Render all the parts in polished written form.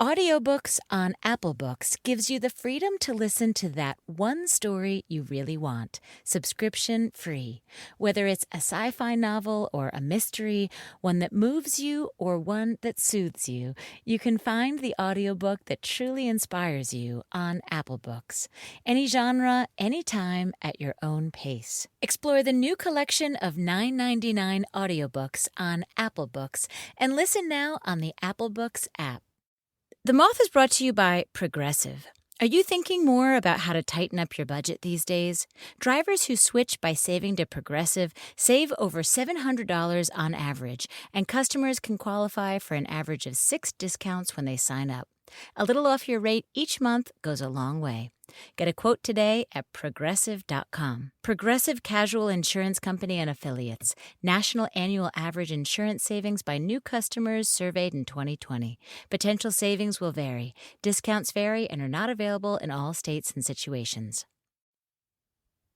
Audiobooks on Apple Books gives you the freedom to listen to that one story you really want, subscription-free. Whether it's a sci-fi novel or a mystery, one that moves you or one that soothes you, you can find the audiobook that truly inspires you on Apple Books. Any genre, anytime, at your own pace. Explore the new collection of $9.99 audiobooks on Apple Books and listen now on the Apple Books app. The Moth is brought to you by Progressive. Are you thinking more about how to tighten up your budget these days? Drivers who switch by saving to Progressive save over $700 on average, and customers can qualify for an average of 6 discounts when they sign up. A little off your rate each month goes a long way. Get a quote today at Progressive.com. Progressive Casual Insurance Company and Affiliates. National annual average insurance savings by new customers surveyed in 2020. Potential savings will vary. Discounts vary and are not available in all states and situations.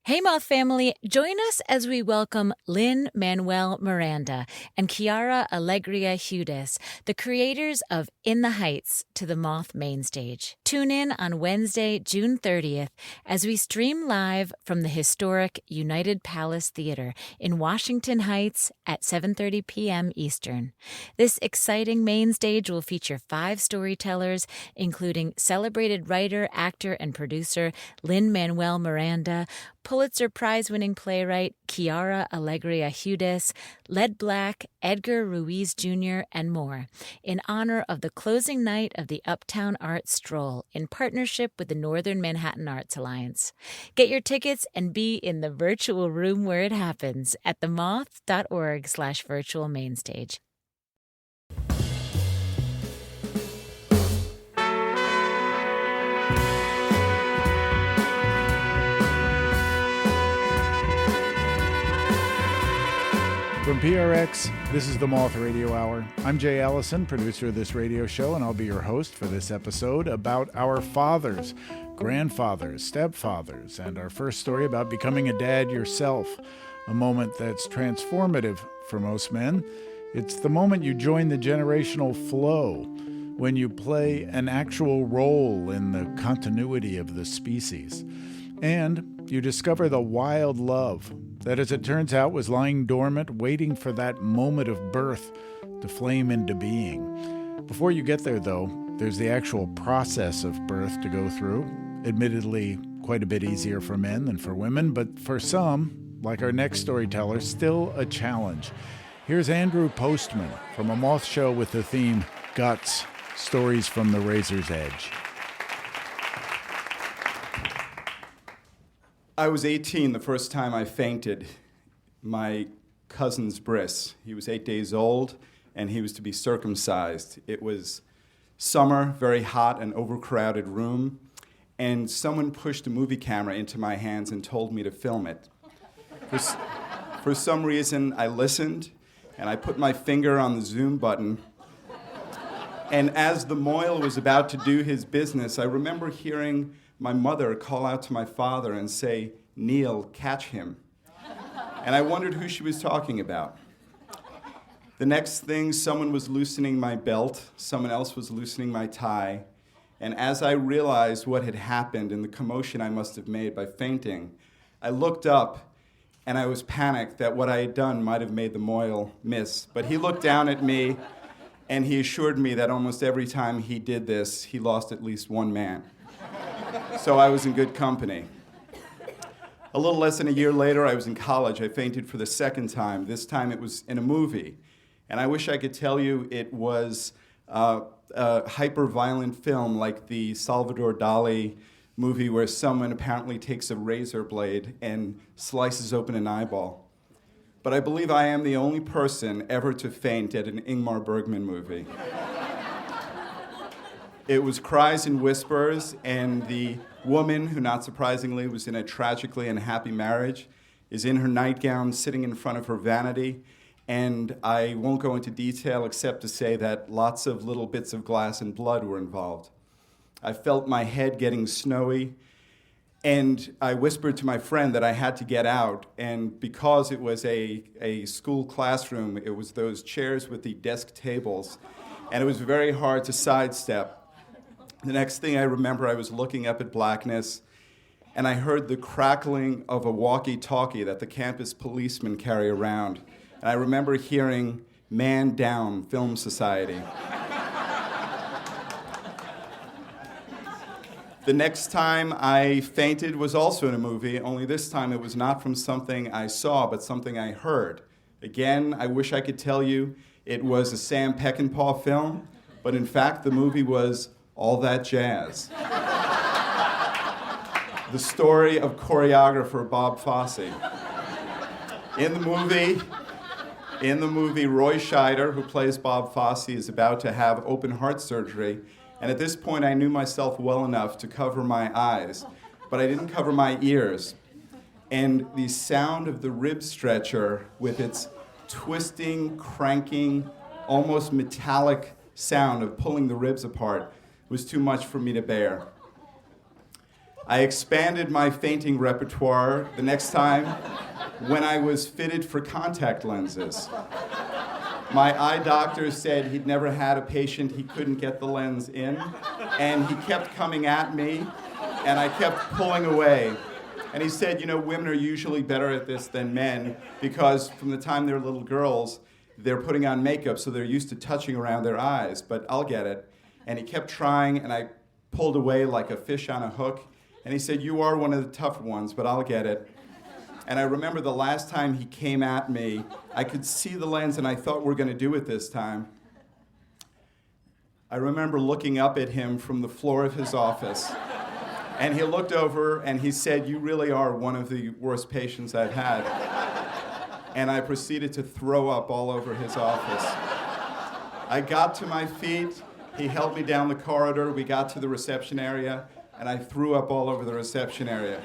Hey Moth family, join us as we welcome Lin-Manuel Miranda and Chiara Alegria Hudes, the creators of In the Heights, to the Moth main stage. Tune in on Wednesday, June 30th, as we stream live from the historic United Palace Theater in Washington Heights at 7:30 p.m. Eastern. This exciting main stage will feature 5 storytellers, including celebrated writer, actor, and producer Lin-Manuel Miranda, Pulitzer Prize-winning playwright Chiara Alegria Hudes, Led Black, Edgar Ruiz Jr., and more, in honor of the closing night of the Uptown Art Stroll in partnership with the Northern Manhattan Arts Alliance. Get your tickets and be in the virtual room where it happens at themoth.org/virtual mainstage. From PRX, this is the Moth Radio Hour. I'm Jay Allison, producer of this radio show, and I'll be your host for this episode about our fathers, grandfathers, stepfathers, and our first story about becoming a dad yourself, a moment that's transformative for most men. It's the moment you join the generational flow, when you play an actual role in the continuity of the species. And you discover the wild love that, as it turns out, was lying dormant, waiting for that moment of birth to flame into being. Before you get there, though, there's the actual process of birth to go through. Admittedly, quite a bit easier for men than for women, but for some, like our next storyteller, still a challenge. Here's Andrew Postman from a Moth show with the theme Guts, Stories from the Razor's Edge. I was 18 the first time I fainted my cousin's bris. He was 8 days old, and he was to be circumcised. It was summer, very hot, an overcrowded room, and someone pushed a movie camera into my hands and told me to film it. For some reason, I listened, and I put my finger on the zoom button, and as the mohel was about to do his business, I remember hearing my mother call out to my father and say, "Neil, catch him." And I wondered who she was talking about. The next thing, someone was loosening my belt, someone else was loosening my tie, and as I realized what had happened and the commotion I must have made by fainting, I looked up and I was panicked that what I had done might have made the mohel miss. But he looked down at me and he assured me that almost every time he did this, he lost at least one man. So I was in good company. A little less than a year later, I was in college. I fainted for the second time. This time it was in a movie. And I wish I could tell you it was a hyper-violent film like the Salvador Dali movie where someone apparently takes a razor blade and slices open an eyeball. But I believe I am the only person ever to faint at an Ingmar Bergman movie. It was cries and whispers, and the woman, who not surprisingly was in a tragically unhappy marriage, is in her nightgown sitting in front of her vanity, and I won't go into detail except to say that lots of little bits of glass and blood were involved. I felt my head getting snowy, and I whispered to my friend that I had to get out, and because it was a school classroom, it was those chairs with the desk tables, and it was very hard to sidestep. The next thing I remember, I was looking up at blackness, and I heard the crackling of a walkie-talkie that the campus policemen carry around. And I remember hearing Man Down Film Society. The next time I fainted was also in a movie, only this time it was not from something I saw, but something I heard. Again, I wish I could tell you it was a Sam Peckinpah film, but in fact the movie was All That Jazz. The story of choreographer Bob Fosse. In the movie, Roy Scheider, who plays Bob Fosse, is about to have open heart surgery. And at this point, I knew myself well enough to cover my eyes, but I didn't cover my ears. And the sound of the rib stretcher with its twisting, cranking, almost metallic sound of pulling the ribs apart was too much for me to bear. I expanded my fainting repertoire the next time when I was fitted for contact lenses. My eye doctor said he'd never had a patient he couldn't get the lens in, and he kept coming at me, and I kept pulling away. And he said, you know, women are usually better at this than men because from the time they're little girls, they're putting on makeup, so they're used to touching around their eyes, but I'll get it. And he kept trying, and I pulled away like a fish on a hook, and he said, you are one of the tougher ones, but I'll get it. And I remember the last time he came at me, I could see the lens and I thought we're going to do it this time. I remember looking up at him from the floor of his office. And he looked over and he said, you really are one of the worst patients I've had. And I proceeded to throw up all over his office. I got to my feet, he held me down the corridor, we got to the reception area, and I threw up all over the reception area.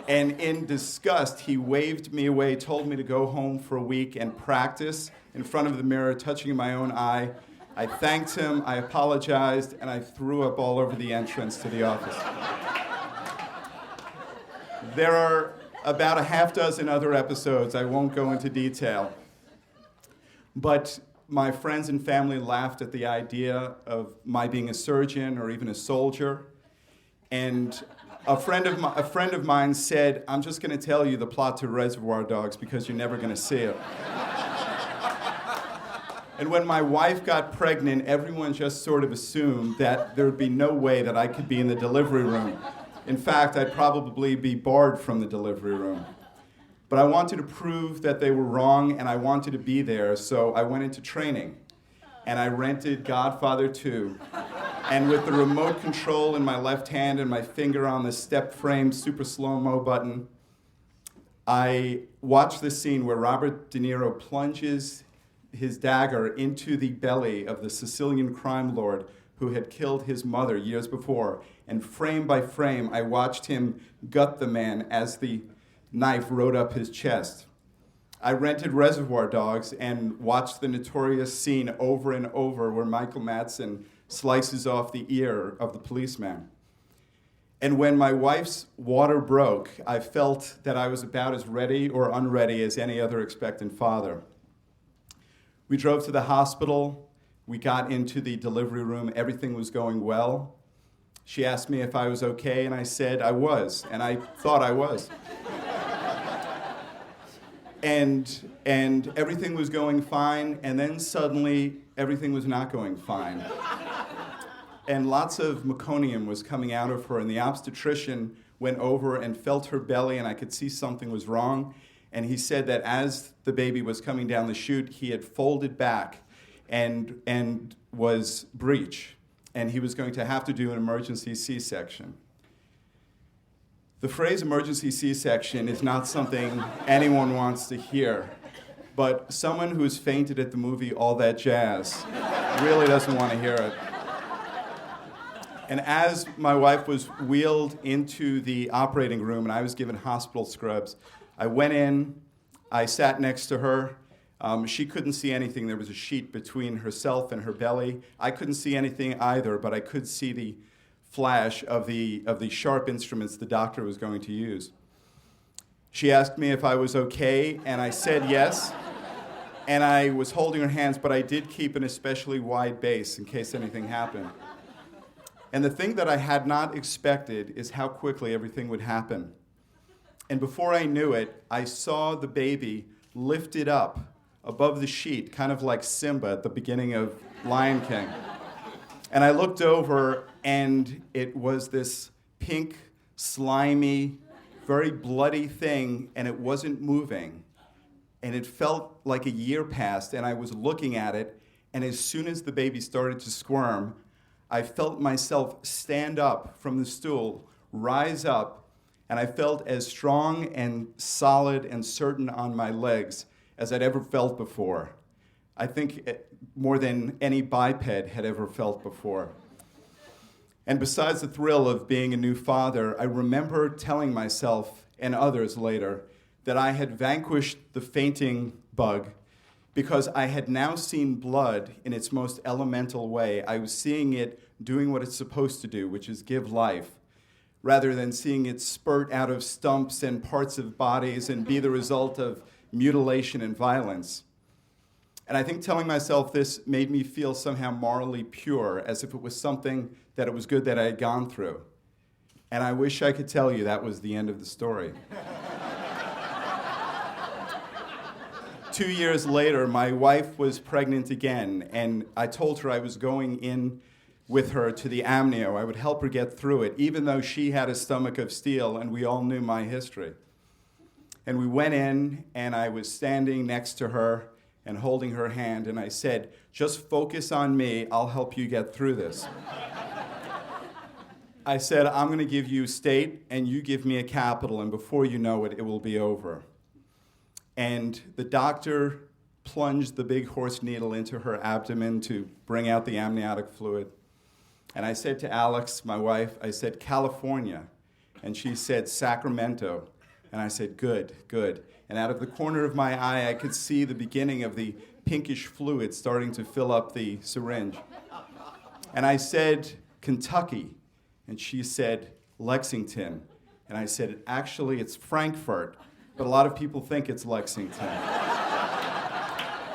And in disgust, he waved me away, told me to go home for a week and practice in front of the mirror, touching my own eye. I thanked him, I apologized, and I threw up all over the entrance to the office. There are about a half dozen other episodes. I won't go into detail. But my friends and family laughed at the idea of my being a surgeon or even a soldier. And a friend of mine said, I'm just going to tell you the plot to Reservoir Dogs because you're never going to see it. And when my wife got pregnant, everyone just sort of assumed that there would be no way that I could be in the delivery room. In fact, I'd probably be barred from the delivery room. But I wanted to prove that they were wrong, and I wanted to be there, so I went into training. And I rented Godfather 2. And with the remote control in my left hand and my finger on the step frame super slow-mo button, I watched the scene where Robert De Niro plunges his dagger into the belly of the Sicilian crime lord who had killed his mother years before. And frame by frame, I watched him gut the man as the knife rode up his chest. I rented Reservoir Dogs and watched the notorious scene over and over where Michael Madsen slices off the ear of the policeman. And when my wife's water broke, I felt that I was about as ready or unready as any other expectant father. We drove to the hospital. We got into the delivery room. Everything was going well. She asked me if I was okay, and I said I was, and I thought I was. And everything was going fine, and then suddenly everything was not going fine. And lots of meconium was coming out of her, and the obstetrician went over and felt her belly, and I could see something was wrong. And he said that as the baby was coming down the chute, he had folded back and was breech, and he was going to have to do an emergency C-section. The phrase emergency C-section is not something anyone wants to hear, but someone who's fainted at the movie All That Jazz really doesn't want to hear it. And as my wife was wheeled into the operating room and I was given hospital scrubs, I went in, I sat next to her. She couldn't see anything. There was a sheet between herself and her belly. I couldn't see anything either, but I could see the flash of the sharp instruments the doctor was going to use. She asked me if I was okay, and I said yes. And I was holding her hands, but I did keep an especially wide base in case anything happened. And the thing that I had not expected is how quickly everything would happen. And before I knew it, I saw the baby lifted up above the sheet, kind of like Simba at the beginning of Lion King. And I looked over, and it was this pink, slimy, very bloody thing, and it wasn't moving. And it felt like a year passed, and I was looking at it, and as soon as the baby started to squirm, I felt myself stand up from the stool, rise up, and I felt as strong and solid and certain on my legs as I'd ever felt before. I think more than any biped had ever felt before. And besides the thrill of being a new father, I remember telling myself and others later that I had vanquished the fainting bug because I had now seen blood in its most elemental way. I was seeing it doing what it's supposed to do, which is give life, rather than seeing it spurt out of stumps and parts of bodies and be the result of mutilation and violence. And I think telling myself this made me feel somehow morally pure, as if it was something that it was good that I had gone through. And I wish I could tell you that was the end of the story. 2 years later, my wife was pregnant again, and I told her I was going in with her to the amnio. I would help her get through it, even though she had a stomach of steel, and we all knew my history. And we went in, and I was standing next to her and holding her hand, and I said, "Just focus on me, I'll help you get through this." I said, "I'm going to give you state, and you give me a capital, and before you know it, it will be over." And the doctor plunged the big horse needle into her abdomen to bring out the amniotic fluid. And I said to Alex, my wife, I said, "California." And she said, "Sacramento." And I said, "Good, good." And out of the corner of my eye, I could see the beginning of the pinkish fluid starting to fill up the syringe. And I said, "Kentucky." And she said, "Lexington." And I said, "Actually, it's Frankfurt, but a lot of people think it's Lexington."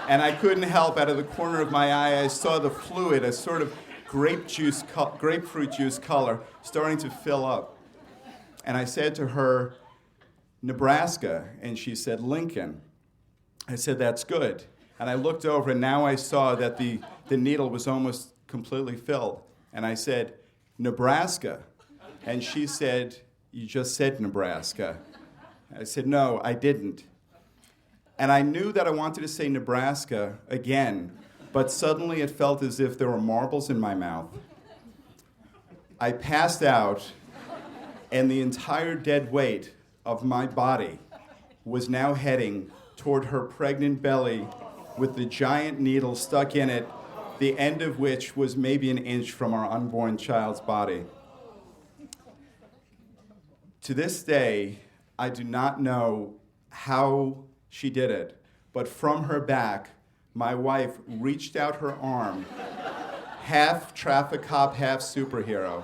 And I couldn't help, out of the corner of my eye, I saw the fluid, a sort of grapefruit juice color, starting to fill up. And I said to her, "Nebraska." And she said, "Lincoln." I said, "That's good." And I looked over, and now I saw that the needle was almost completely filled. And I said, "Nebraska." And she said, "You just said Nebraska." I said, "No, I didn't." And I knew that I wanted to say Nebraska again, but suddenly it felt as if there were marbles in my mouth. I passed out, and the entire dead weight of my body was now heading toward her pregnant belly with the giant needle stuck in it, the end of which was maybe an inch from our unborn child's body. To this day, I do not know how she did it, but from her back, my wife reached out her arm, half traffic cop, half superhero,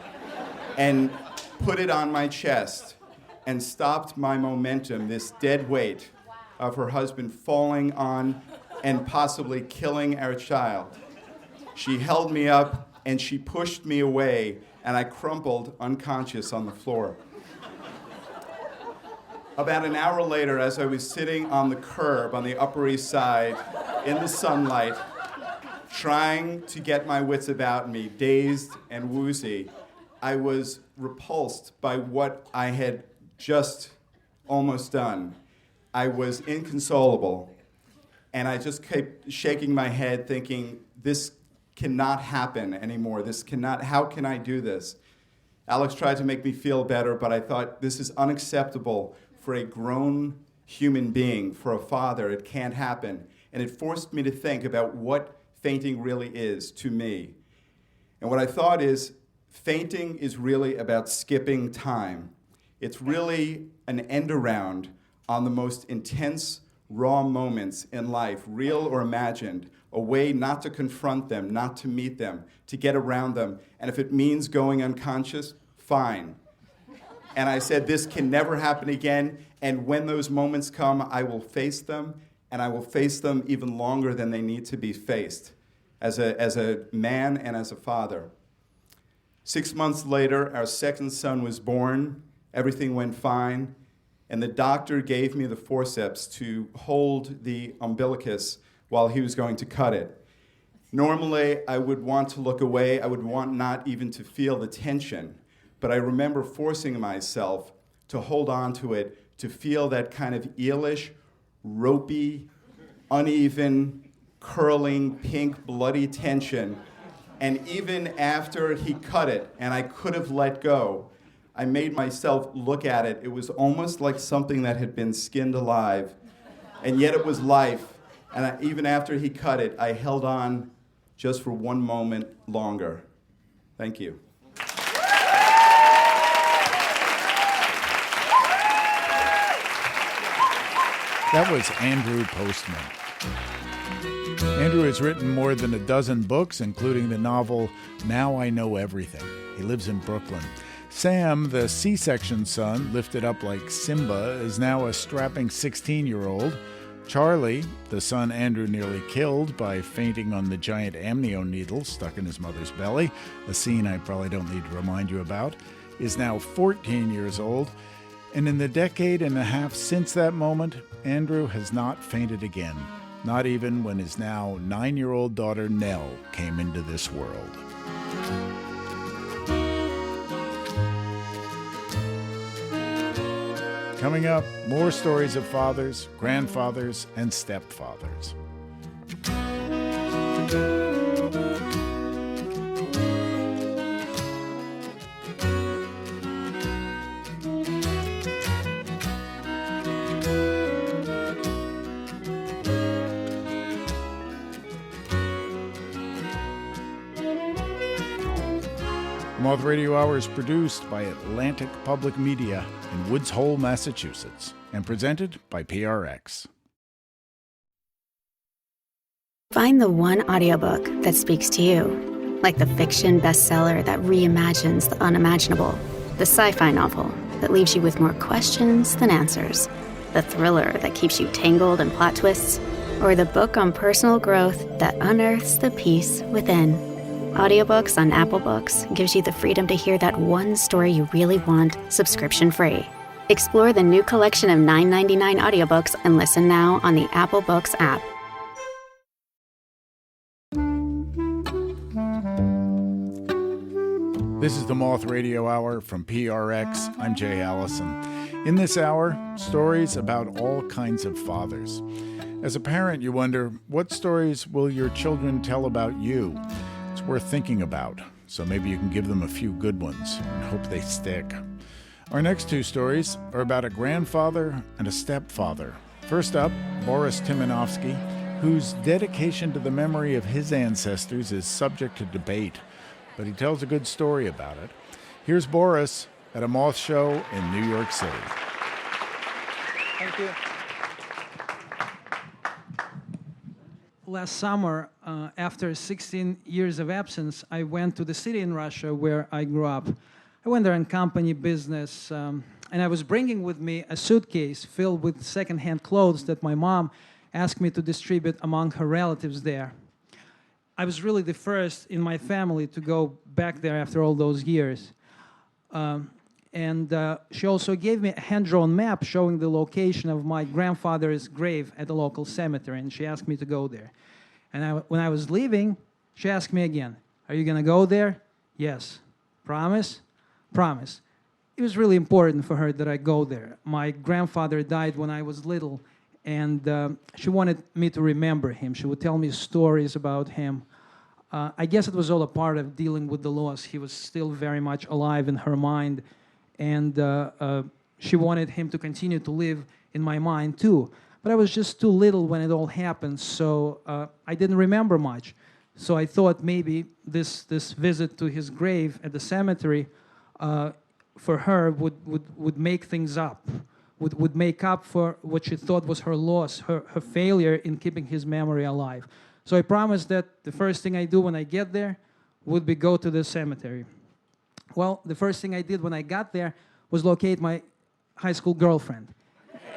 and put it on my chest and stopped my momentum, this dead weight of her husband falling on and possibly killing our child. She held me up and she pushed me away, and I crumpled unconscious on the floor. About an hour later, as I was sitting on the curb on the Upper East Side in the sunlight, trying to get my wits about me, dazed and woozy, I was repulsed by what I had just almost done. I was inconsolable, and I just kept shaking my head thinking, this cannot happen anymore. How can I do this? Alex tried to make me feel better, but I thought, this is unacceptable for a grown human being, for a father. It can't happen. And it forced me to think about what fainting really is to me. And what I thought is, fainting is really about skipping time. It's really an end around on the most intense, raw moments in life, real or imagined, a way not to confront them, not to meet them, to get around them. And if it means going unconscious, fine. And I said, this can never happen again, and when those moments come, I will face them, and I will face them even longer than they need to be faced, as a man and as a father. 6 months later, our second son was born. Everything went fine. And the doctor gave me the forceps to hold the umbilicus while he was going to cut it. Normally, I would want to look away. I would want not even to feel the tension. But I remember forcing myself to hold on to it, to feel that kind of eelish, ropey, uneven, curling, pink, bloody tension. And even after he cut it, and I could have let go, I made myself look at it. It was almost like something that had been skinned alive, and yet it was life. And even after he cut it, I held on just for one moment longer. Thank you. That was Andrew Postman. Andrew has written more than a dozen books, including the novel Now I Know Everything. He lives in Brooklyn. Sam, the C-section son, lifted up like Simba, is now a strapping 16-year-old. Charlie, the son Andrew nearly killed by fainting on the giant amnio needle stuck in his mother's belly, a scene I probably don't need to remind you about, is now 14 years old. And in the decade and a half since that moment, Andrew has not fainted again, not even when his now 9-year-old daughter Nell came into this world. Coming up, more stories of fathers, grandfathers, and stepfathers. Moth Radio Hour is produced by Atlantic Public Media in Woods Hole, Massachusetts, and presented by PRX. Find the one audiobook that speaks to you, like the fiction bestseller that reimagines the unimaginable, the sci-fi novel that leaves you with more questions than answers, the thriller that keeps you tangled in plot twists, or the book on personal growth that unearths the peace within. Audiobooks on Apple Books gives you the freedom to hear that one story you really want, subscription-free. Explore the new collection of $9.99 audiobooks and listen now on the Apple Books app. This is the Moth Radio Hour from PRX. I'm Jay Allison. In this hour, stories about all kinds of fathers. As a parent, you wonder, what stories will your children tell about you? It's worth thinking about, so maybe you can give them a few good ones and hope they stick. Our next two stories are about a grandfather and a stepfather. First up, Boris Timonovsky, whose dedication to the memory of his ancestors is subject to debate, but he tells a good story about it. Here's Boris at a Moth show in New York City. Thank you. Last summer, after 16 years of absence, I went to the city in Russia where I grew up. I went there on company business, and I was bringing with me a suitcase filled with secondhand clothes that my mom asked me to distribute among her relatives there. I was really the first in my family to go back there after all those years. And she also gave me a hand-drawn map showing the location of my grandfather's grave at the local cemetery, and she asked me to go there. And when I was leaving, she asked me again, "Are you going to go there?" "Yes." "Promise?" "Promise." It was really important for her that I go there. My grandfather died when I was little, and she wanted me to remember him. She would tell me stories about him. I guess it was all a part of dealing with the loss. He was still very much alive in her mind, and she wanted him to continue to live in my mind too. But I was just too little when it all happened, so I didn't remember much. So I thought maybe this visit to his grave at the cemetery for her would make things up, would make up for what she thought was her loss, her failure in keeping his memory alive. So I promised that the first thing I do when I get there would be go to the cemetery. Well, the first thing I did when I got there was locate my high school girlfriend.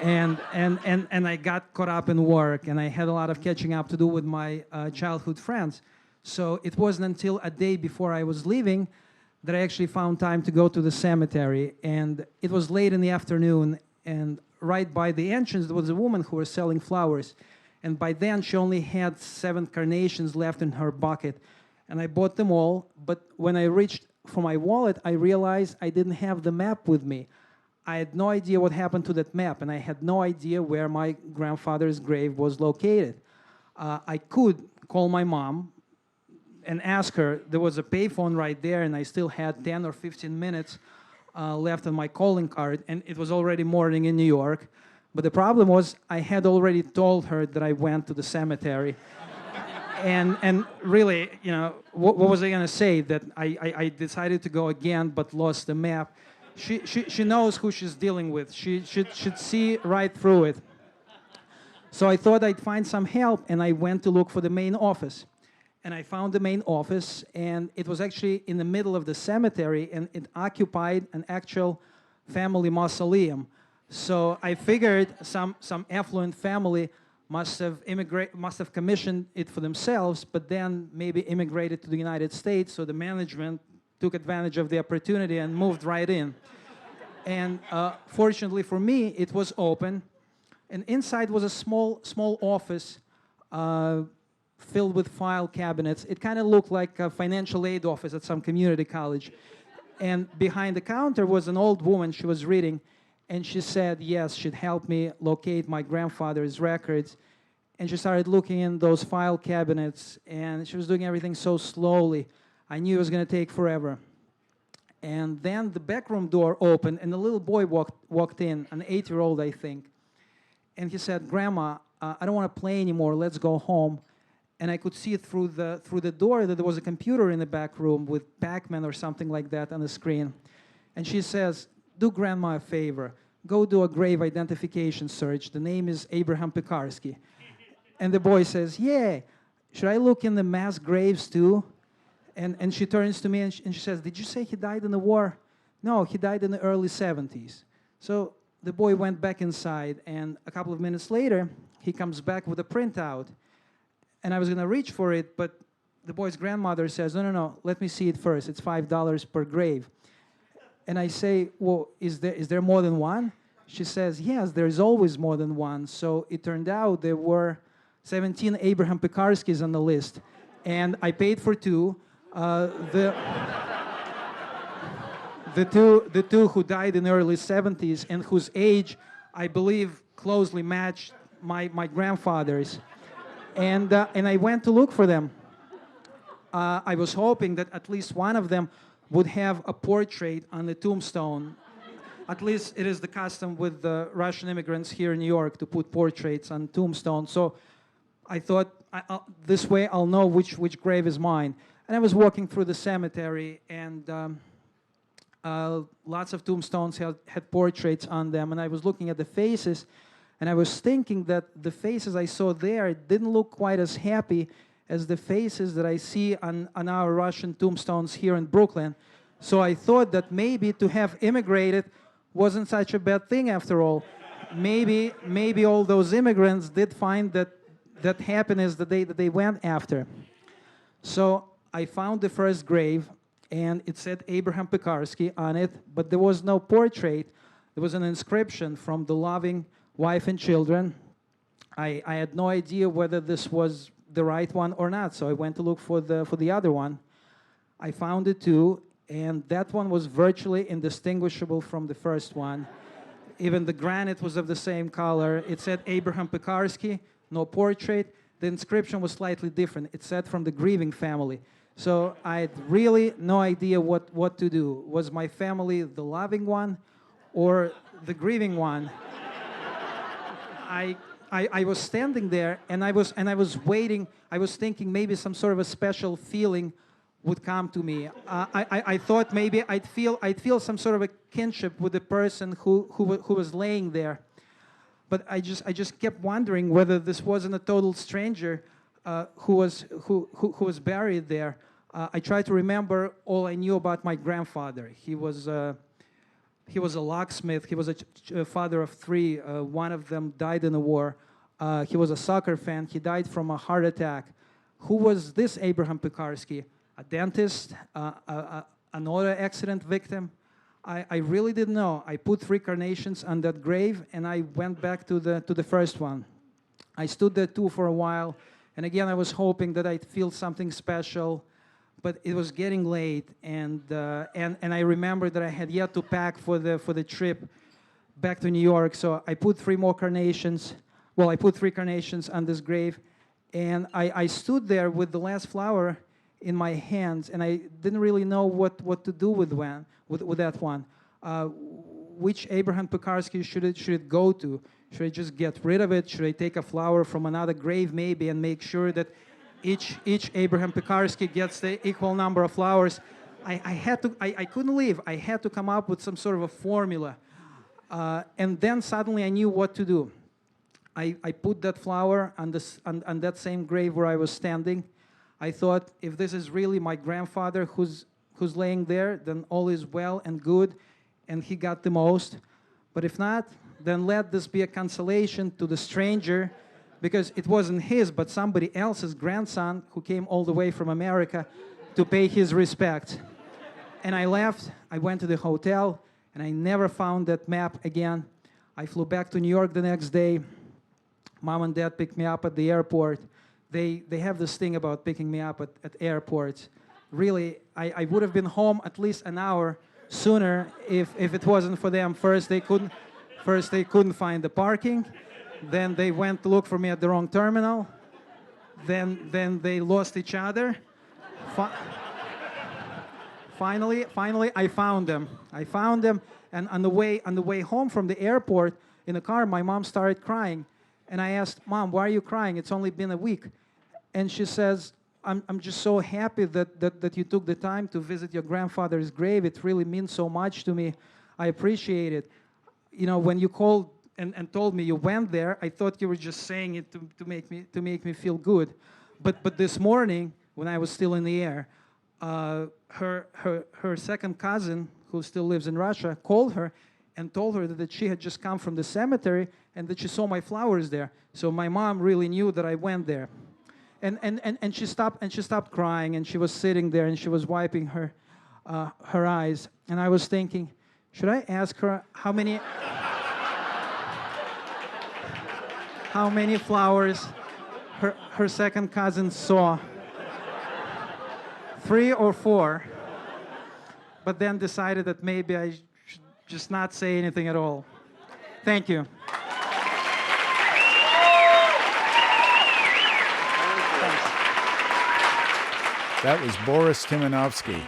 And I got caught up in work, and I had a lot of catching up to do with my childhood friends. So it wasn't until a day before I was leaving that I actually found time to go to the cemetery. And it was late in the afternoon, and right by the entrance there was a woman who was selling flowers. And by then she only had 7 carnations left in her bucket. And I bought them all, but when I reached for my wallet, I realized I didn't have the map with me. I had no idea what happened to that map, and I had no idea where my grandfather's grave was located. I could call my mom and ask her. There was a payphone right there, and I still had 10 or 15 minutes left on my calling card, and it was already morning in New York. But the problem was I had already told her that I went to the cemetery. And really, you know, what was I going to say? That I decided to go again but lost the map. She knows who she's dealing with. She should see right through it. So I thought I'd find some help, and I went to look for the main office. And I found the main office, and it was actually in the middle of the cemetery, and it occupied an actual family mausoleum. So I figured some affluent family must have commissioned it for themselves, but then maybe immigrated to the United States, so the management took advantage of the opportunity and moved right in. And fortunately for me, it was open, and inside was a small office filled with file cabinets. It kind of looked like a financial aid office at some community college. And behind the counter was an old woman. She was reading, and she said, yes, she'd help me locate my grandfather's records. And she started looking in those file cabinets, and she was doing everything so slowly. I knew it was going to take forever. And then the back room door opened, and a little boy walked in, an 8-year-old, I think. And he said, Grandma, I don't want to play anymore. Let's go home. And I could see through the door that there was a computer in the back room with Pac-Man or something like that on the screen. And she says, do Grandma a favor. Go do a grave identification search. The name is Abraham Pekarsky. And the boy says, yeah, should I look in the mass graves too? And she turns to me and she says, did you say he died in the war? No, he died in the early 70s. So the boy went back inside, and a couple of minutes later, he comes back with a printout. And I was going to reach for it, but the boy's grandmother says, no, let me see it first. It's $5 per grave. And I say, well, is there more than one? She says, yes, there's always more than one. So it turned out there were 17 Abraham Pekarskys on the list. And I paid for 2. The two who died in the early 70s and whose age, I believe, closely matched my grandfather's. And I went to look for them. I was hoping that at least one of them would have a portrait on the tombstone. At least it is the custom with the Russian immigrants here in New York to put portraits on tombstones. So I thought, this way I'll know which grave is mine. And I was walking through the cemetery, and lots of tombstones had portraits on them. And I was looking at the faces, and I was thinking that the faces I saw there didn't look quite as happy as the faces that I see on our Russian tombstones here in Brooklyn. So I thought that maybe to have immigrated wasn't such a bad thing after all. Maybe all those immigrants did find that happiness that they went after. So I found the first grave, and it said Abraham Pekarsky on it, but there was no portrait. There was an inscription from the loving wife and children. I had no idea whether this was the right one or not, so I went to look for the other one. I found it too, and that one was virtually indistinguishable from the first one. Even the granite was of the same color. It said Abraham Pekarsky, no portrait. The inscription was slightly different. It said from the grieving family. So I had really no idea what to do. Was my family the loving one or the grieving one? I was standing there, and I was waiting. I was thinking maybe some sort of a special feeling would come to me. I thought maybe I'd feel some sort of a kinship with the person who was laying there. But I just kept wondering whether this wasn't a total stranger who was buried there. I tried to remember all I knew about my grandfather. He was a locksmith. He was a father of 3. One of them died in the war. He was a soccer fan. He died from a heart attack. Who was this Abraham Pekarsky? A dentist, a an auto accident victim. I really didn't know. I put 3 carnations on that grave, and I went back to the first one. I stood there too for a while, and again I was hoping that I'd feel something special, but it was getting late, and I remembered that I had yet to pack for the trip back to New York. So I put 3 more carnations. Well, I put 3 carnations on this grave, and I stood there with the last flower in my hands, and I didn't really know what to do with that one. Which Abraham Pekarsky should it go to? Should I just get rid of it? Should I take a flower from another grave maybe and make sure that each Abraham Pekarsky gets the equal number of flowers? I couldn't leave. I had to come up with some sort of a formula. And then suddenly I knew what to do. I put that flower on that same grave where I was standing. I thought, if this is really my grandfather who's laying there, then all is well and good, and he got the most. But if not, then let this be a consolation to the stranger, because it wasn't his, but somebody else's grandson who came all the way from America to pay his respect. And I left. I went to the hotel, and I never found that map again. I flew back to New York the next day. Mom and Dad picked me up at the airport. They have this thing about picking me up at airports. Really, I would have been home at least an hour sooner if it wasn't for them. First they couldn't find the parking. Then they went to look for me at the wrong terminal. Then they lost each other. Finally, I found them. And on the way home from the airport in the car, my mom started crying. And I asked, Mom, why are you crying? It's only been a week. And she says, I'm just so happy that you took the time to visit your grandfather's grave. It really means so much to me. I appreciate it. You know, when you called and told me you went there, I thought you were just saying it to make me feel good. But this morning, when I was still in the air, her second cousin, who still lives in Russia, called her and told her that she had just come from the cemetery and that she saw my flowers there. So my mom really knew that I went there. And she stopped crying, and she was sitting there and she was wiping her eyes. And I was thinking, should I ask her how many flowers her second cousin saw? 3 or 4. But then decided that maybe I should just not say anything at all. Thank you. That was Boris Timonovsky.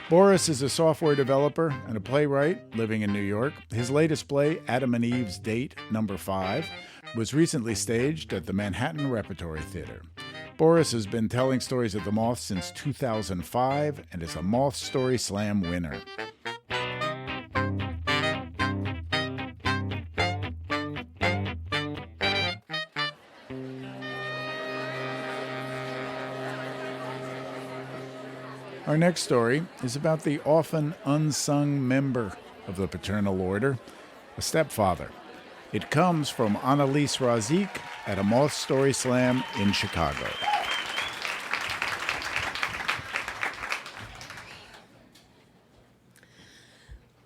Boris is a software developer and a playwright living in New York. His latest play, Adam and Eve's Date, Number 5, was recently staged at the Manhattan Repertory Theater. Boris has been telling stories at the Moth since 2005 and is a Moth Story Slam winner. Our next story is about the often unsung member of the paternal order, a stepfather. It comes from Annalise Razik at a Moth Story Slam in Chicago.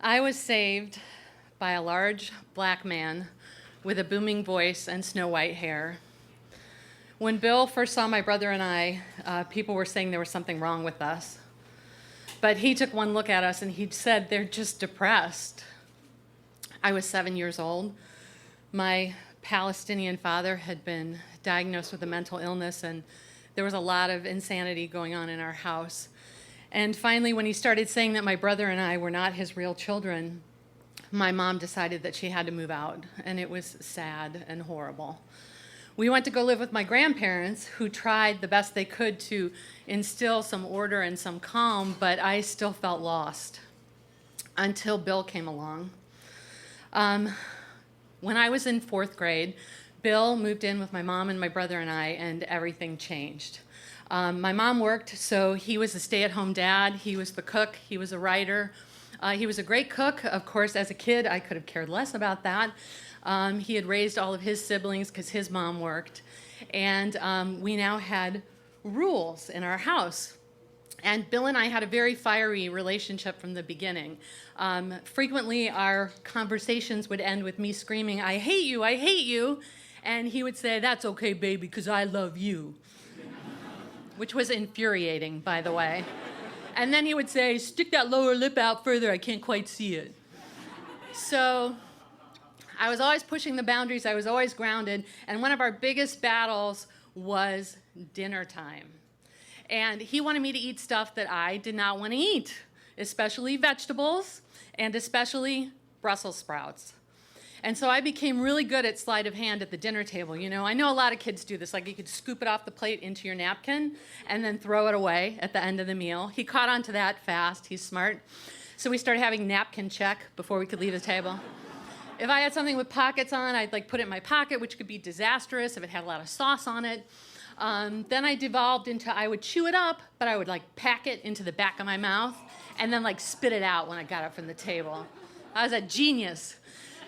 I was saved by a large black man with a booming voice and snow white hair. When Bill first saw my brother and I, people were saying there was something wrong with us. But he took one look at us and he said, they're just depressed. I was 7 years old. My Palestinian father had been diagnosed with a mental illness, and there was a lot of insanity going on in our house. And finally, when he started saying that my brother and I were not his real children, my mom decided that she had to move out, and it was sad and horrible. We went to go live with my grandparents, who tried the best they could to instill some order and some calm, but I still felt lost until Bill came along. When I was in 4th grade, Bill moved in with my mom and my brother and I, and everything changed. My mom worked, so he was a stay-at-home dad. He was the cook. He was a writer. He was a great cook. Of course, as a kid, I could have cared less about that. He had raised all of his siblings because his mom worked. And we now had rules in our house. And Bill and I had a very fiery relationship from the beginning. Frequently, our conversations would end with me screaming, "I hate you, I hate you." And he would say, "That's okay, baby, because I love you." Which was infuriating, by the way. And then he would say, "Stick that lower lip out further, I can't quite see it." So I was always pushing the boundaries, I was always grounded, and one of our biggest battles was dinner time. And he wanted me to eat stuff that I did not want to eat, especially vegetables and especially Brussels sprouts. And so I became really good at sleight of hand at the dinner table. You know, I know a lot of kids do this, like you could scoop it off the plate into your napkin and then throw it away at the end of the meal. He caught on to that fast, he's smart. So we started having napkin check before we could leave the table. If I had something with pockets on, I'd like put it in my pocket, which could be disastrous if it had a lot of sauce on it. Then I devolved into, I would chew it up, but I would like pack it into the back of my mouth and then like spit it out when I got up from the table. I was a genius.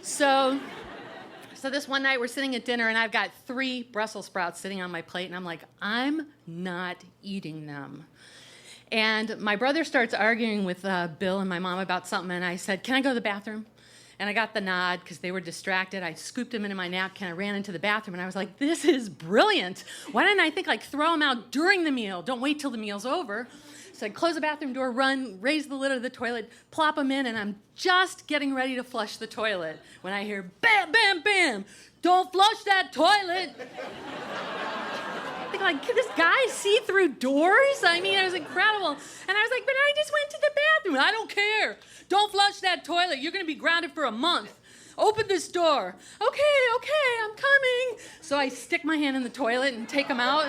So this one night we're sitting at dinner and I've got 3 Brussels sprouts sitting on my plate and I'm like, I'm not eating them. And my brother starts arguing with Bill and my mom about something and I said, "Can I go to the bathroom?" And I got the nod because they were distracted. I scooped them into my napkin. I ran into the bathroom, and I was like, this is brilliant. Why didn't I think, like, throw them out during the meal? Don't wait till the meal's over. So I close the bathroom door, run, raise the lid of the toilet, plop them in, and I'm just getting ready to flush the toilet when I hear, bam, bam, bam, don't flush that toilet. I think, like, can this guy see through doors? I mean, it was incredible. And I was like, but I just went to the bathroom. I don't care. Don't flush that toilet. You're going to be grounded for a month. Open this door. Okay, I'm coming. So I stick my hand in the toilet and take them out.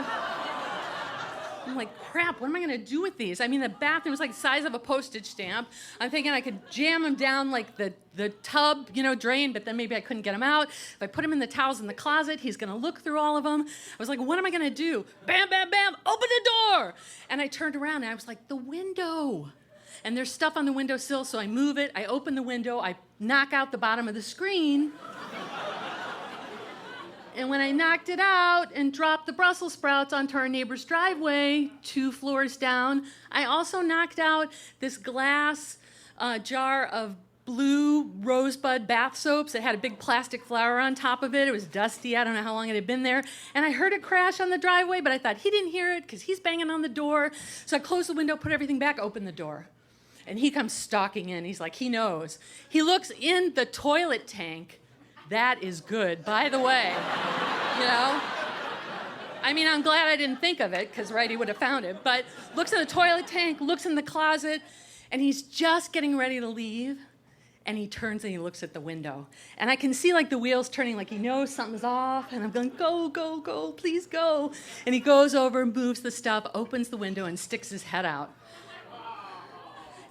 I'm like, crap, what am I going to do with these? I mean, the bathroom was like the size of a postage stamp. I'm thinking I could jam them down like the tub, drain, but then maybe I couldn't get them out. If I put them in the towels in the closet, he's going to look through all of them. I was like, what am I going to do? Bam, bam, bam, open the door. And I turned around and I was like, the window. And there's stuff on the windowsill, so I move it. I open the window. I knock out the bottom of the screen. And when I knocked it out and dropped the Brussels sprouts onto our neighbor's driveway 2 floors down, I also knocked out this glass jar of blue rosebud bath soaps that had a big plastic flower on top of it. It was dusty. I don't know how long it had been there. And I heard it crash on the driveway, but I thought he didn't hear it because he's banging on the door. So I closed the window, put everything back, opened the door. And he comes stalking in. He's like, he knows. He looks in the toilet tank. That is good, by the way. I mean, I'm glad I didn't think of it, because, right, he would have found it. But looks in the toilet tank, looks in the closet, and he's just getting ready to leave. And he turns and he looks at the window. And I can see, like, the wheels turning, like he knows something's off. And I'm going, go, go, go, please go. And he goes over, moves the stuff, opens the window, and sticks his head out.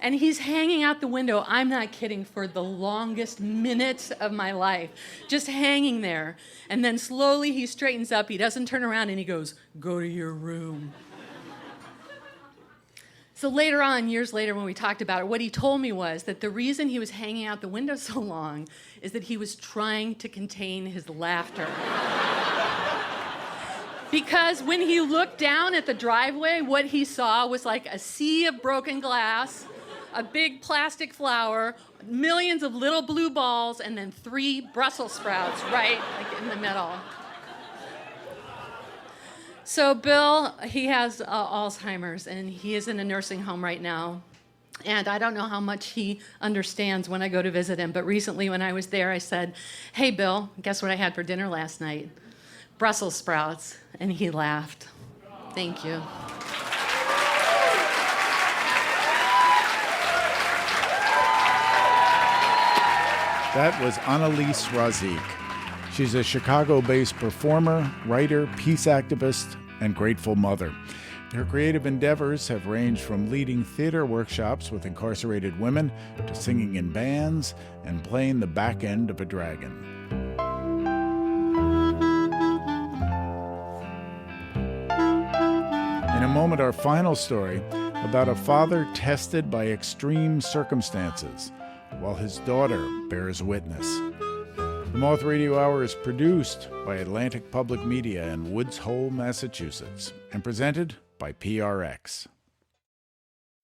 And he's hanging out the window, I'm not kidding, for the longest minute of my life. Just hanging there. And then slowly he straightens up, he doesn't turn around, and he goes, go to your room. So later on, years later, when we talked about it, what he told me was that the reason he was hanging out the window so long is that he was trying to contain his laughter. Because when he looked down at the driveway, what he saw was like a sea of broken glass, a big plastic flower, millions of little blue balls, and then 3 Brussels sprouts right in the middle. So Bill, he has Alzheimer's, and he is in a nursing home right now. And I don't know how much he understands when I go to visit him, but recently when I was there, I said, hey, Bill, guess what I had for dinner last night? Brussels sprouts. And he laughed. Thank you. That was Annalise Razik. She's a Chicago-based performer, writer, peace activist, and grateful mother. Her creative endeavors have ranged from leading theater workshops with incarcerated women to singing in bands and playing the back end of a dragon. In a moment, our final story about a father tested by extreme circumstances while his daughter bears witness. The Moth Radio Hour is produced by Atlantic Public Media in Woods Hole, Massachusetts, and presented by PRX.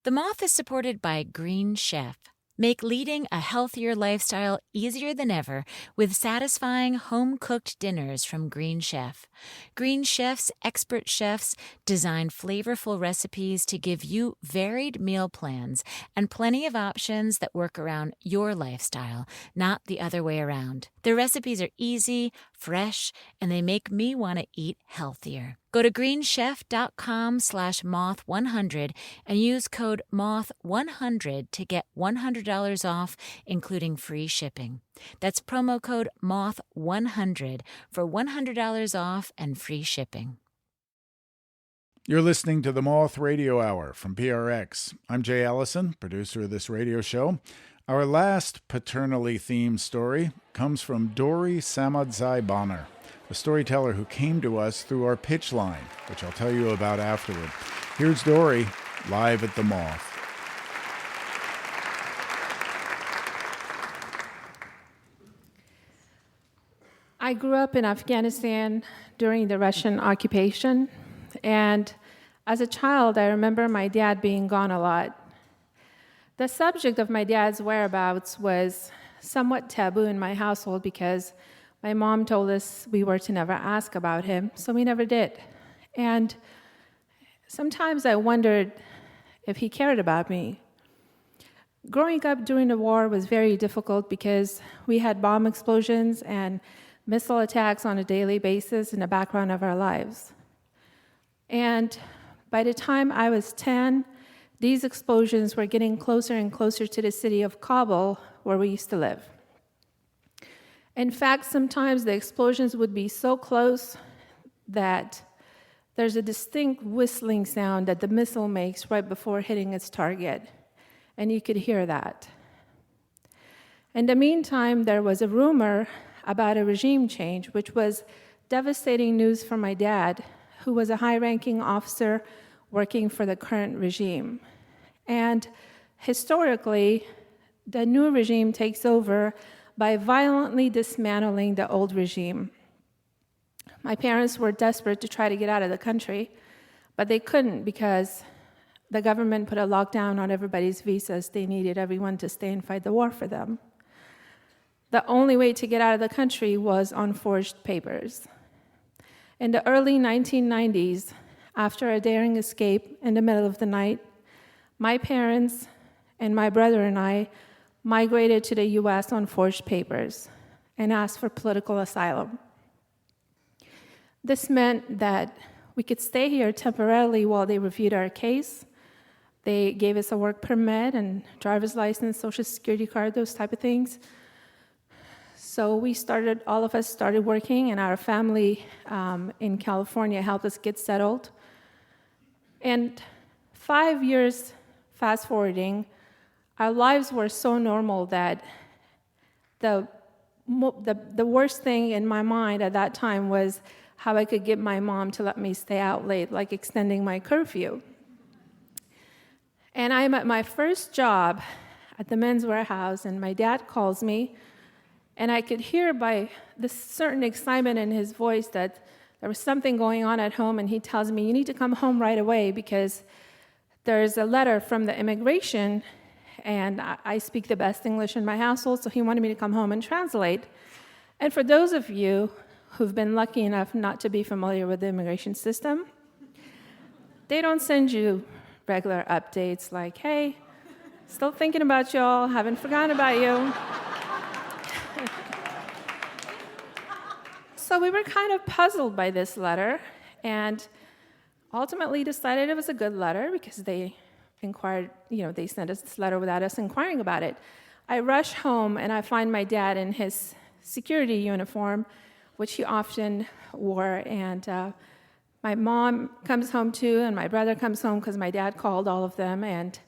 The Moth is supported by Green Chef. Make leading a healthier lifestyle easier than ever with satisfying home-cooked dinners from Green Chef. Green Chef's expert chefs design flavorful recipes to give you varied meal plans and plenty of options that work around your lifestyle, not the other way around. Their recipes are easy, fresh, and they make me want to eat healthier. Go to greenchef.com/moth100 and use code MOTH100 to get $100 off, including free shipping. That's promo code MOTH100 for $100 off and free shipping. You're listening to the Moth Radio Hour from PRX. I'm Jay Allison, producer of this radio show. Our last paternally themed story comes from Dory Samadzai Bonner, a storyteller who came to us through our pitch line, which I'll tell you about afterward. Here's Dory, live at the Moth. I grew up in Afghanistan during the Russian occupation, and as a child, I remember my dad being gone a lot. The subject of my dad's whereabouts was somewhat taboo in my household because my mom told us we were to never ask about him, so we never did. And sometimes I wondered if he cared about me. Growing up during the war was very difficult because we had bomb explosions and missile attacks on a daily basis in the background of our lives. And by the time I was 10, these explosions were getting closer and closer to the city of Kabul, where we used to live. In fact, sometimes the explosions would be so close that there's a distinct whistling sound that the missile makes right before hitting its target, and you could hear that. In the meantime, there was a rumor about a regime change, which was devastating news for my dad, who was a high-ranking officer working for the current regime. And historically, the new regime takes over by violently dismantling the old regime. My parents were desperate to try to get out of the country, but they couldn't because the government put a lockdown on everybody's visas. They needed everyone to stay and fight the war for them. The only way to get out of the country was on forged papers. In the early 1990s, after a daring escape in the middle of the night, my parents and my brother and I migrated to the US on forged papers and asked for political asylum. This meant that we could stay here temporarily while they reviewed our case. They gave us a work permit and driver's license, social security card, those type of things. So all of us started working, and our family in California helped us get settled. And 5 years fast forwarding, our lives were so normal that the worst thing in my mind at that time was how I could get my mom to let me stay out late, like extending my curfew. And I'm at my first job at the Men's Warehouse, and my dad calls me, and I could hear by this certain excitement in his voice that there was something going on at home, and he tells me, "You need to come home right away because there's a letter from the immigration," and I speak the best English in my household, so he wanted me to come home and translate. And for those of you who've been lucky enough not to be familiar with the immigration system, they don't send you regular updates like, "Hey, still thinking about y'all, haven't forgotten about you." So we were kind of puzzled by this letter, and ultimately decided it was a good letter because they inquired, they sent us this letter without us inquiring about it. I rush home and I find my dad in his security uniform, which he often wore, and my mom comes home too, and my brother comes home because my dad called all of them, and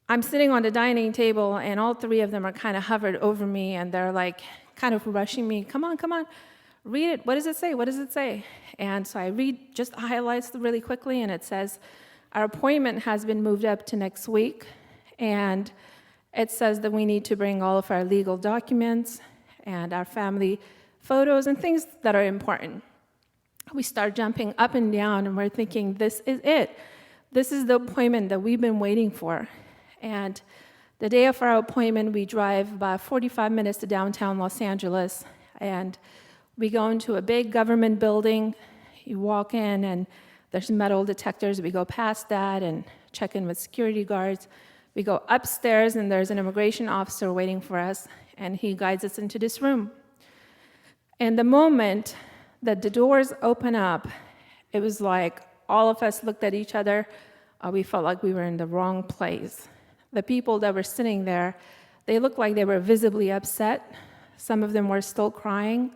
I'm sitting on the dining table, and all three of them are kind of hovered over me, and they're like kind of rushing me, come on, read it, what does it say? And so I read just the highlights really quickly, and it says, our appointment has been moved up to next week, and it says that we need to bring all of our legal documents and our family photos and things that are important. We start jumping up and down, and we're thinking, this is it. this is the appointment that we've been waiting for. And the day of our appointment, we drive about 45 minutes to downtown Los Angeles, and we go into a big government building. You walk in, and there's metal detectors. We go past that and check in with security guards. We go upstairs, and there's an immigration officer waiting for us, and he guides us into this room. And the moment that the doors open up, it was like all of us looked at each other. We felt like we were in the wrong place. The people that were sitting there, they looked like they were visibly upset. Some of them were still crying.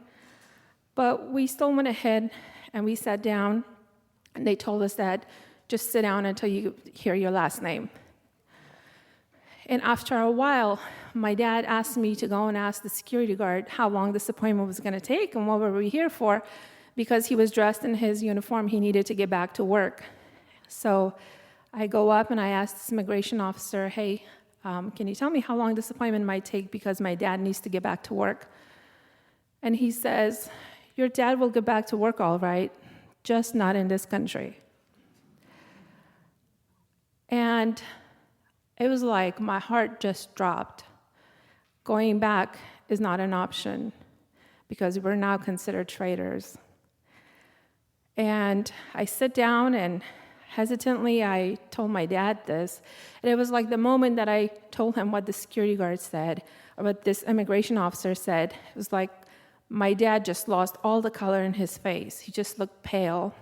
But we still went ahead and we sat down, and they told us that just sit down until you hear your last name. And after a while, my dad asked me to go and ask the security guard how long this appointment was going to take and what were we here for, because he was dressed in his uniform. He needed to get back to work. So I go up and I ask this immigration officer, hey, can you tell me how long this appointment might take, because my dad needs to get back to work? And he says, your dad will get back to work all right, just not in this country. And it was like my heart just dropped. Going back is not an option because we're now considered traitors. And I sit down and hesitantly I told my dad this. And it was like the moment that I told him what the security guard said or what this immigration officer said, it was like my dad just lost all the color in his face. He just looked pale.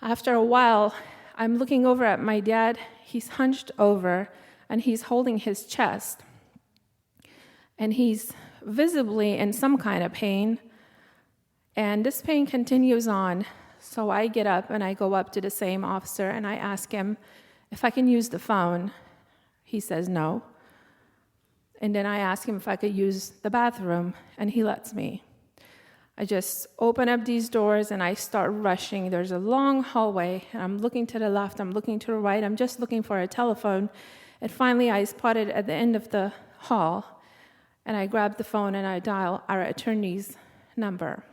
After a while, I'm looking over at my dad. He's hunched over, and he's holding his chest. And he's visibly in some kind of pain. And this pain continues on. So I get up, and I go up to the same officer, and I ask him if I can use the phone. He says no. And then I ask him if I could use the bathroom, and he lets me. I just open up these doors and I start rushing. There's a long hallway, and I'm looking to the left, I'm looking to the right, I'm just looking for a telephone. And finally I spot it at the end of the hall, and I grab the phone and I dial our attorney's number.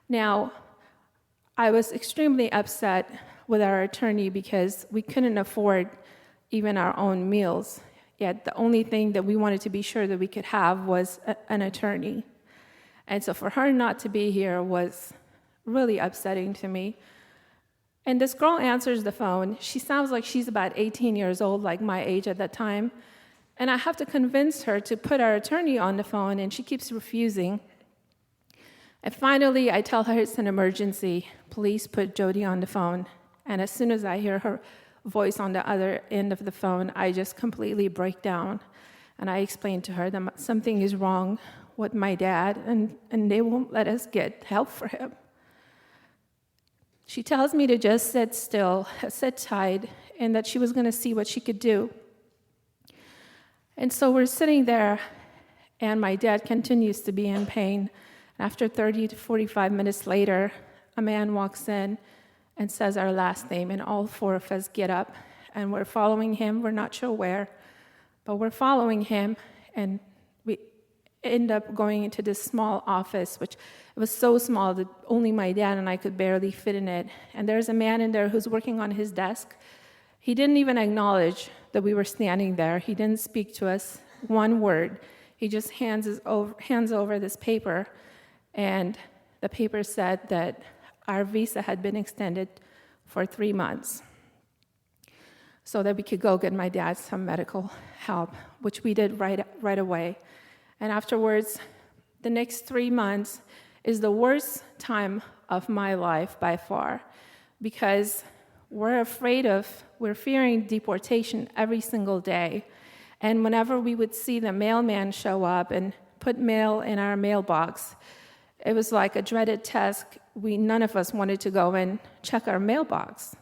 Now, I was extremely upset with our attorney because we couldn't afford even our own meals. Yet the only thing that we wanted to be sure that we could have was an attorney. And so for her not to be here was really upsetting to me. And this girl answers the phone. She sounds like she's about 18 years old, like my age at that time. And I have to convince her to put our attorney on the phone, and she keeps refusing. And finally, I tell her it's an emergency. Please put Jody on the phone. And as soon as I hear her voice on the other end of the phone, I just completely break down. And I explain to her that something is wrong with my dad, and they won't let us get help for him. She tells me to just sit still, sit tight, and that she was going to see what she could do. And so we're sitting there, and my dad continues to be in pain. After 30 to 45 minutes later, a man walks in and says our last name, and all four of us get up, and we're following him. We're not sure where, but we're following him, and we end up going into this small office, which it was so small that only my dad and I could barely fit in it. And there's a man in there who's working on his desk. He didn't even acknowledge that we were standing there. He didn't speak to us one word. He just hands over this paper, and the paper said that our visa had been extended for 3 months so that we could go get my dad some medical help, which we did right away. And afterwards, the next 3 months is the worst time of my life by far, because we're fearing deportation every single day. And whenever we would see the mailman show up and put mail in our mailbox, it was like a dreaded task. None of us wanted to go and check our mailbox.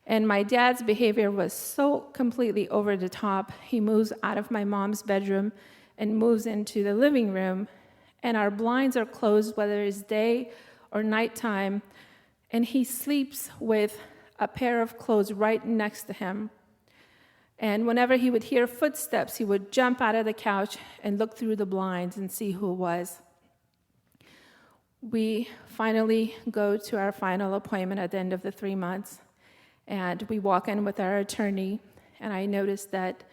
And my dad's behavior was so completely over the top. He moves out of my mom's bedroom and moves into the living room, and our blinds are closed, whether it's day or nighttime, and he sleeps with a pair of clothes right next to him. And whenever he would hear footsteps, he would jump out of the couch and look through the blinds and see who it was. We finally go to our final appointment at the end of the 3 months, And we walk in with our attorney, and I noticed that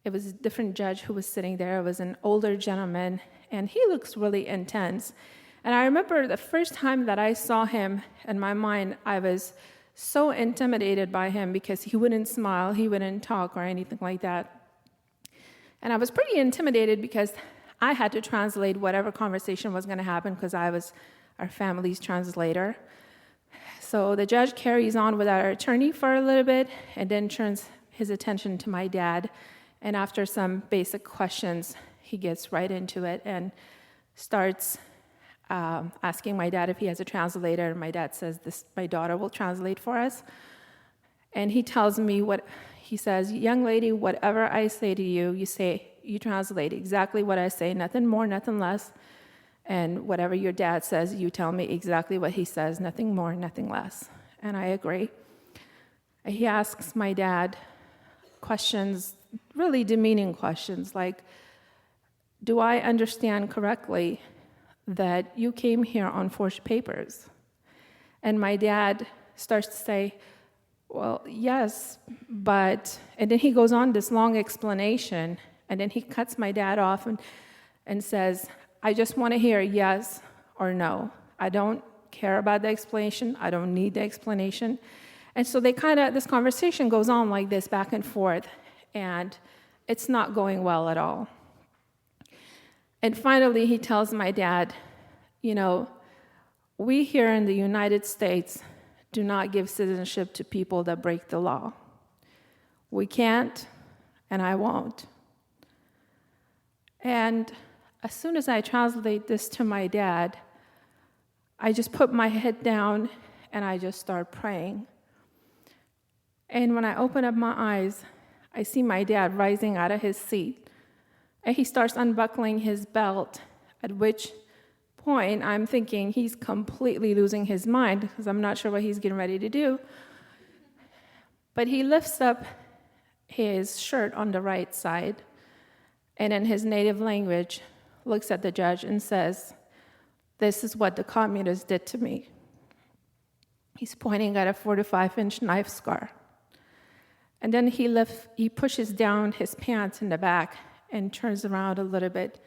it was a different judge who was sitting there. It was an older gentleman, and he looks really intense. And I remember the first time that I saw him, in my mind, I was so intimidated by him because he wouldn't smile, he wouldn't talk or anything like that. And I was pretty intimidated because I had to translate whatever conversation was going to happen because I was our family's translator. So the judge carries on with our attorney for a little bit and then turns his attention to my dad. And after some basic questions, he gets right into it and starts asking my dad if he has a translator. And my dad says, my daughter will translate for us. And he tells me he says, young lady, whatever I say to you, you translate exactly what I say, nothing more, nothing less. And whatever your dad says, you tell me exactly what he says, nothing more, nothing less. And I agree. He asks my dad questions, really demeaning questions, like, do I understand correctly that you came here on forged papers? And my dad starts to say, well, yes, but, and then he goes on this long explanation, and then he cuts my dad off and says, I just want to hear yes or no. I don't care about the explanation. I don't need the explanation. And so this conversation goes on like this, back and forth, and it's not going well at all. And finally, he tells my dad, we here in the United States do not give citizenship to people that break the law. We can't, and I won't. And as soon as I translate this to my dad, I just put my head down and I just start praying. And when I open up my eyes, I see my dad rising out of his seat. And he starts unbuckling his belt, at which point I'm thinking he's completely losing his mind because I'm not sure what he's getting ready to do. But he lifts up his shirt on the right side and in his native language looks at the judge and says, this is what the communists did to me. He's pointing at a 45-inch knife scar. And then he pushes down his pants in the back and turns around a little bit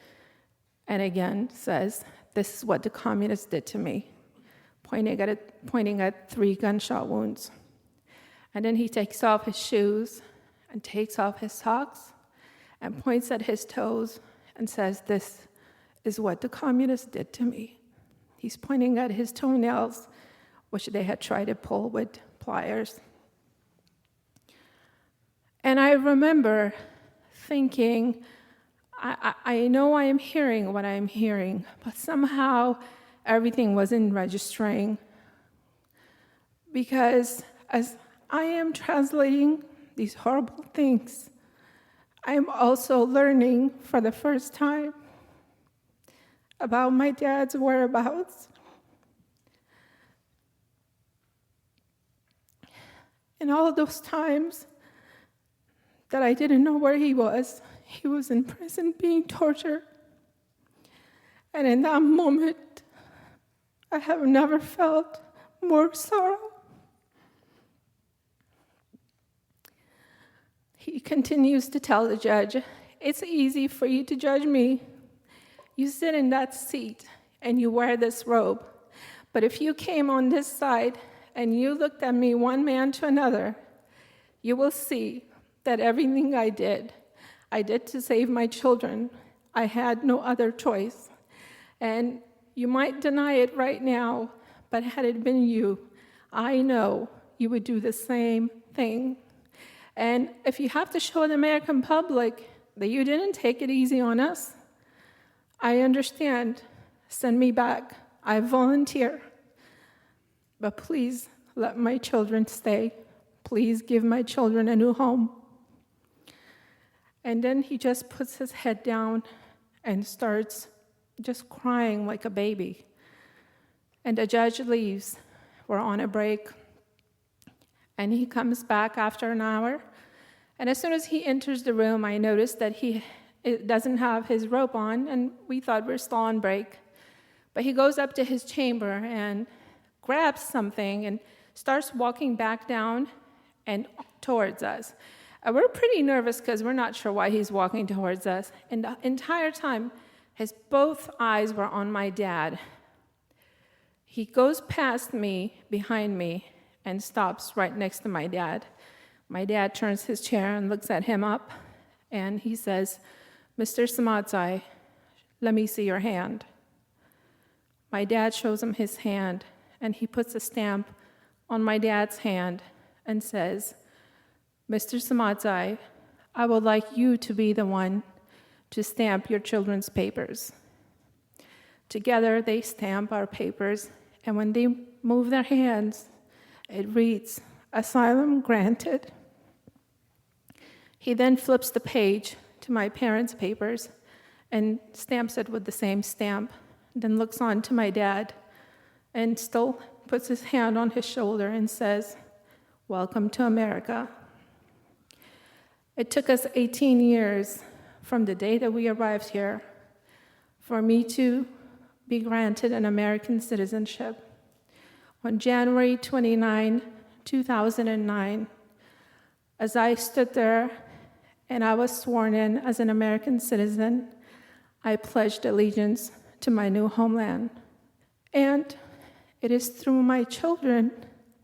and again says, this is what the communists did to me, pointing at 3 gunshot wounds. And then he takes off his shoes and takes off his socks and points at his toes and says, this is what the communists did to me. He's pointing at his toenails, which they had tried to pull with pliers. And I remember thinking, I know I am hearing what I'm hearing, but somehow everything wasn't registering. Because as I am translating these horrible things, I am also learning for the first time about my dad's whereabouts. In all those times that I didn't know where he was in prison being tortured. And in that moment, I have never felt more sorrow. He continues to tell the judge, it's easy for you to judge me. You sit in that seat and you wear this robe. But if you came on this side and you looked at me one man to another, you will see that everything I did to save my children. I had no other choice. And you might deny it right now, but had it been you, I know you would do the same thing. And if you have to show the American public that you didn't take it easy on us, I understand. Send me back. I volunteer. But please let my children stay. Please give my children a new home. And then he just puts his head down and starts just crying like a baby. And the judge leaves. We're on a break. And he comes back after an hour. And as soon as he enters the room, I noticed that he doesn't have his robe on, and we thought we're still on break. But he goes up to his chamber and grabs something and starts walking back down and towards us. We're pretty nervous because we're not sure why he's walking towards us. And the entire time, his both eyes were on my dad. He goes past me, behind me, and stops right next to my dad. My dad turns his chair and looks at him up, and he says, "Mr. Samatzai, let me see your hand." My dad shows him his hand, and he puts a stamp on my dad's hand and says, "Mr. Samatzai, I would like you to be the one to stamp your children's papers." Together, they stamp our papers, and when they move their hands, it reads, "Asylum granted." He then flips the page to my parents' papers and stamps it with the same stamp, then looks on to my dad and still puts his hand on his shoulder and says, "Welcome to America." It took us 18 years from the day that we arrived here for me to be granted an American citizenship. On January 29, 2009, as I stood there and I was sworn in as an American citizen, I pledged allegiance to my new homeland. And it is through my children,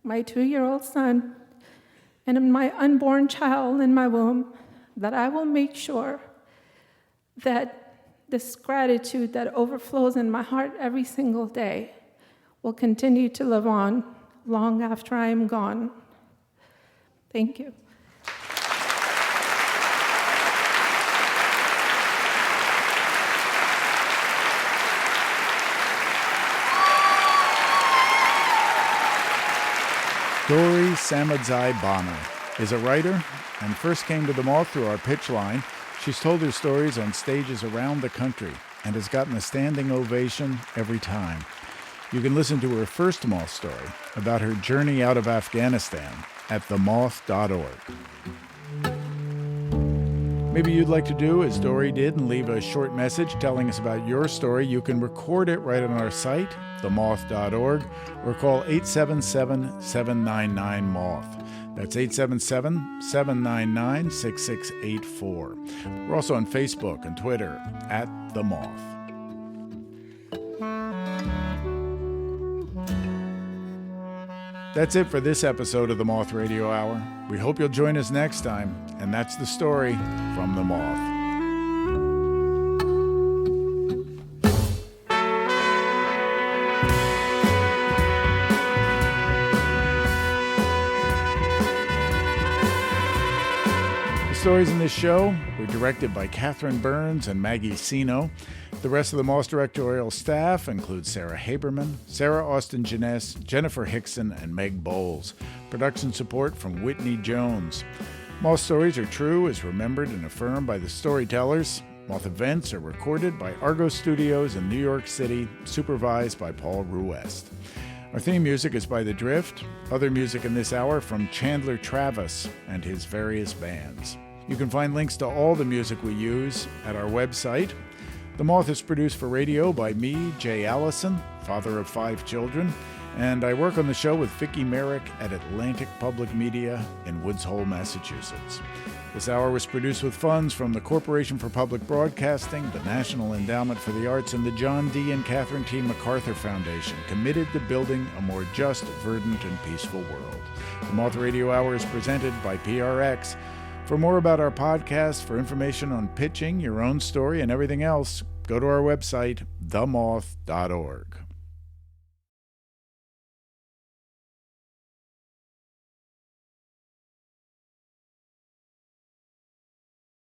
my 2-year-old son, and my unborn child in my womb, that I will make sure that this gratitude that overflows in my heart every single day will continue to live on long after I am gone. Thank you. Dori Samadzai Bonner is a writer and first came to the Moth through our pitch line. She's told her stories on stages around the country and has gotten a standing ovation every time. You can listen to her first Moth story about her journey out of Afghanistan at themoth.org. Maybe you'd like to do as Dori did and leave a short message telling us about your story. You can record it right on our site, themoth.org, or call 877-799-MOTH. That's 877-799-6684. We're also on Facebook and Twitter at The Moth. That's it for this episode of the Moth Radio Hour. We hope you'll join us next time, and that's the story from the Moth. Stories in this show were directed by Catherine Burns and Maggie Sino. The rest of the Moth directorial staff includes Sarah Haberman, Sarah Austin Jeunesse, Jennifer Hickson, and Meg Bowles. Production support from Whitney Jones. Moth stories are true as remembered and affirmed by the storytellers. Moth events are recorded by Argo Studios in New York City, supervised by Paul Ruest. Our theme music is by The Drift. Other music in this hour from Chandler Travis and his various bands. You can find links to all the music we use at our website. The Moth is produced for radio by me, Jay Allison, father of 5 children, and I work on the show with Vicki Merrick at Atlantic Public Media in Woods Hole, Massachusetts. This hour was produced with funds from the Corporation for Public Broadcasting, the National Endowment for the Arts, and the John D. and Catherine T. MacArthur Foundation, committed to building a more just, verdant, and peaceful world. The Moth Radio Hour is presented by PRX. For more about our podcast, for information on pitching, your own story, and everything else, go to our website, themoth.org.